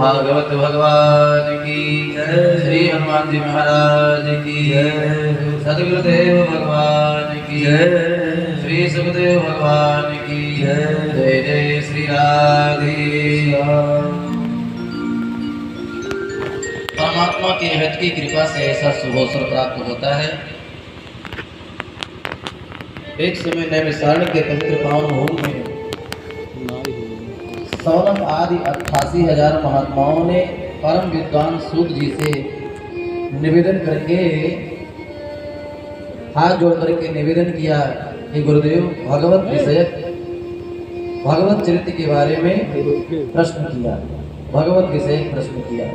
भागवत भगवान की जय। श्री हनुमान जी महाराज की जय। सदगुरुदेव भगवान की जय। श्री सुखदेव भगवान की जय। जय जय श्री राधे। परमात्मा के हृदय की कृपा से ऐसा शुभ अवसर प्राप्त होता है। एक समय नैमिषारण्य के पवित्र पावन भूमि में सौनक आदि 88,000 महात्माओं ने परम विद्वान सूत जी से निवेदन करके हाथ जोड़ करके निवेदन किया कि गुरुदेव भगवत विषय भगवत चरित्र के बारे में प्रश्न किया। भगवत विषय प्रश्न किया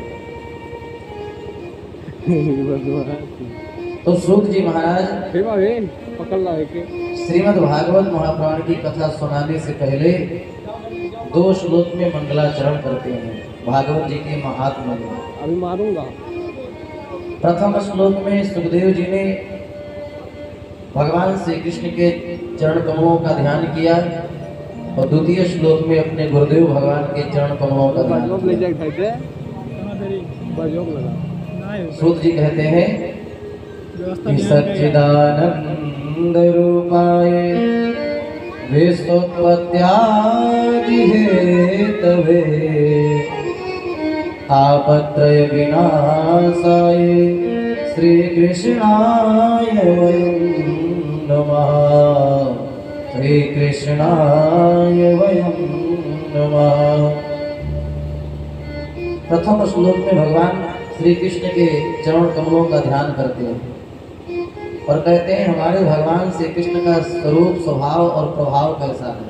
तो सूत जी महाराज श्रीमद् भागवत महापुराण की कथा सुनाने से पहले 2 श्लोक में मंगलाचरण करते हैं भागवत जी के महात्मा में। अभी मारूंगा। प्रथम श्लोक में सुखदेव जी ने भगवान श्री कृष्ण के चरण कमलों का ध्यान किया और द्वितीय श्लोक में अपने गुरुदेव भगवान के चरण कमलों का ध्यान किया। सूत जी कहते हैं कि सच्चिदानंद रूपाय विश्वोत्पत्त्यादि हेतवे तापत्रय विनाशाय श्री कृष्णाय वयं नमः। श्री कृष्णाय वयं नमः। प्रथम श्लोक में भगवान श्री कृष्ण के चरण कमलों का ध्यान करते हैं और कहते हैं हमारे भगवान श्री कृष्ण का स्वरूप स्वभाव और प्रभाव कैसा है।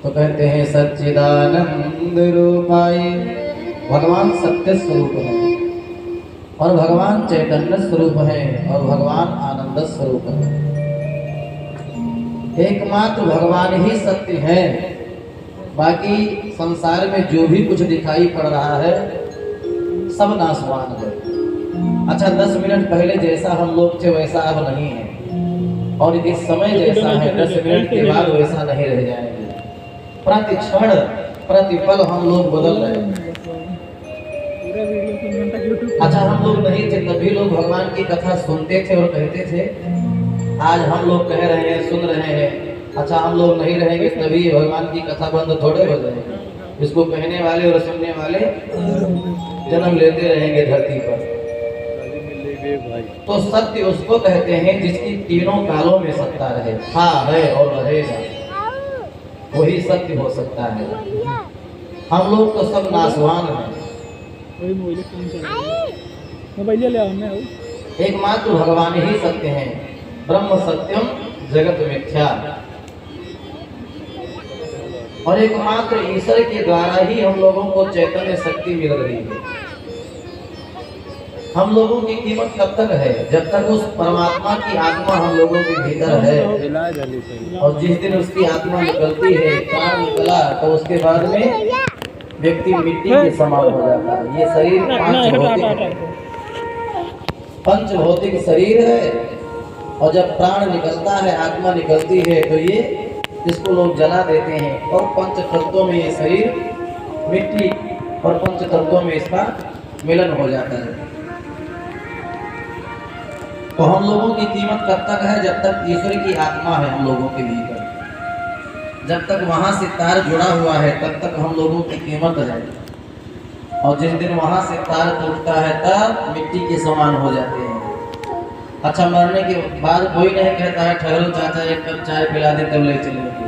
तो कहते हैं सच्चिदानंद रूपाय, भगवान सत्य स्वरूप है और भगवान चैतन्य स्वरूप है और भगवान आनंद स्वरूप है। एकमात्र भगवान ही सत्य है, बाकी संसार में जो भी कुछ दिखाई पड़ रहा है सब नाशवान है। अच्छा 10 मिनट पहले जैसा हम लोग थे वैसा अब नहीं है और इस समय जैसा है 10 मिनट के बाद वैसा नहीं रह जाएंगे। प्रति क्षण प्रति पल हम लोग बदल रहे हैं। अच्छा हम लोग नहीं थे तभी लोग भगवान की कथा सुनते थे और कहते थे। आज हम लोग कह रहे हैं सुन रहे हैं। अच्छा हम लोग नहीं रहेंगे तभी भगवान की कथा बंद थोड़े हो जाएगी। इसको कहने वाले और सुनने वाले जन्म लेते रहेंगे धरती पर। तो सत्य उसको कहते हैं जिसकी तीनों कालों में सत्ता रहे, था है और रहेगा, वही सत्य हो सकता है। हम लोग तो सब नाशवान हैं। एकमात्र भगवान ही सत्य हैं। ब्रह्म सत्यम जगत मिथ्या। और एकमात्र ईश्वर के द्वारा ही हम लोगों को चैतन्य शक्ति मिल रही है। हम लोगों की कीमत कब तक है? जब तक उस परमात्मा की आत्मा हम लोगों के भीतर है। और जिस दिन उसकी आत्मा निकलती है, प्राण निकला, तो उसके बाद में व्यक्ति मिट्टी के समान हो जाता है। ये शरीर पंच भौतिक शरीर है और जब प्राण निकलता है, आत्मा निकलती है, तो ये इसको लोग जला देते हैं और पंच तत्वों में ये शरीर मिट्टी और पंच तत्वों में इसका मिलन हो जाता है। तो हम लोगों की कीमत कब तक है? जब तक ईश्वर की आत्मा है हम लोगों के भीतर। जब तक वहां से तार जुड़ा हुआ है तब तक हम लोगों की कीमत है। और जिस दिन वहां से तार टूटता है तब मिट्टी के समान हो जाते हैं। अच्छा मरने के बाद कोई नहीं कहता है ठहरो चाचा एक कप चाय पिला दे तब ले चलेंगे।